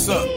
What's up?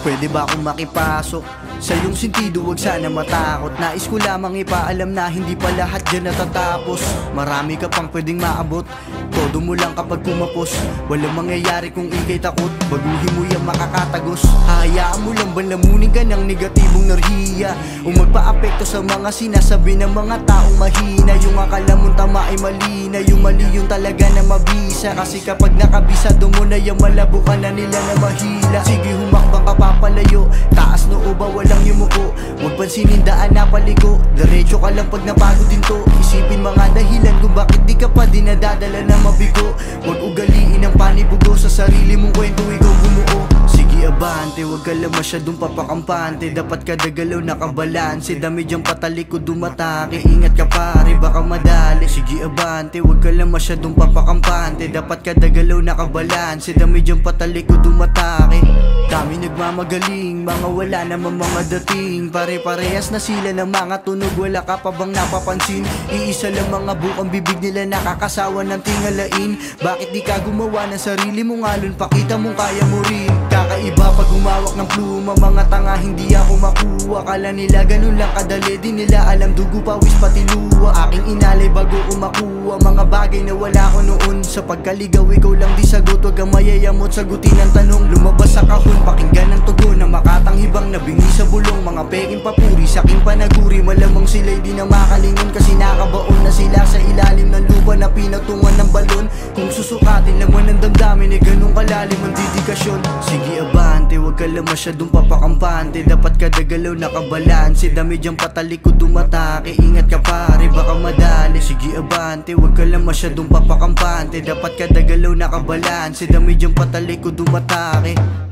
Pwede ba akong makipasok sa iyong sentido, wag sana matakot. Nais ko lamang ipaalam na hindi pa lahat dyan natatapos. Marami ka pang pwedeng maabot, todo mo lang kapag kumapos. Walang mangyayari kung ikay takot, baguhin mo yung makakatagos. Hahayaan mo lang ba lamunin ka ng negatibong narhiya o magpa-apekto sa mga sinasabi ng mga taong mahina. Yung akala mong tama ay mali na, yung mali yung talaga na mabisa. Kasi kapag nakabisado mo na yung malabo ka na nila na mahila. Sige humakbang ka papalayo, taas noo ba walang yumuko. Huwag pansinin daan na paligo, diretso ka lang pag napagod din to. Isipin mga dahilan kung bakit di ka pa dinadadala na mabigo. Huwag ugaliin ang panibugo, sa sarili mong kwento ikaw bumuo. Sige abante, huwag ka lang masyadong papakampante. Dapat kada galaw nakabalanse, dami dyang patalikod dumatake. Ingat ka pare, baka madali. Sige abante, huwag ka lang masyadong papakampante. Dapat kada galaw nakabalanse, dami dyang patalikod dumatake. Dami nagmamagaling, mga wala naman mga dating. Pare-parehas na sila ng mga tunog, wala ka pa bang napapansin? Iisa lang mga bukang bibig nila, nakakasawa ng tingalain. Bakit di ka gumawa ng sarili mong alon, pakita mong kaya mo rin. Kakaiba pag humawak ng pluma, mga tanga hindi ako makuha. Kala nila ganun lang kadali, di nila alam dugo, pawis pati luwa. Aking inalay bago ko makuha mga bagay na wala ko noon. Sa pagkaligaw ikaw lang di sagot, wag kang mayayamot, sagutin ang tanong. Lumabas sa kahon, pakinggan ang tugon na makatanghibang nabingi sa bulong. Mga peking papuri, saking panaguri, malamang sila'y di na makalingon. Kasi nakabaon na sila sa ilalim ng lupa na pinatungan ng balon. Kung susukatin laman ng damdamin, eh ganun kalalim ang dedikasyon. Sige abante, huwag ka lang masyadong papakampante. Dapat kada galaw nakabalanse, dami dyang patalikod dumatake. Ingat ka pare, baka madali. Sige abante, huwag ka lang masyadong papakampante. Dapat kada galaw nakabalanse, dami dyang patalikod dumatake.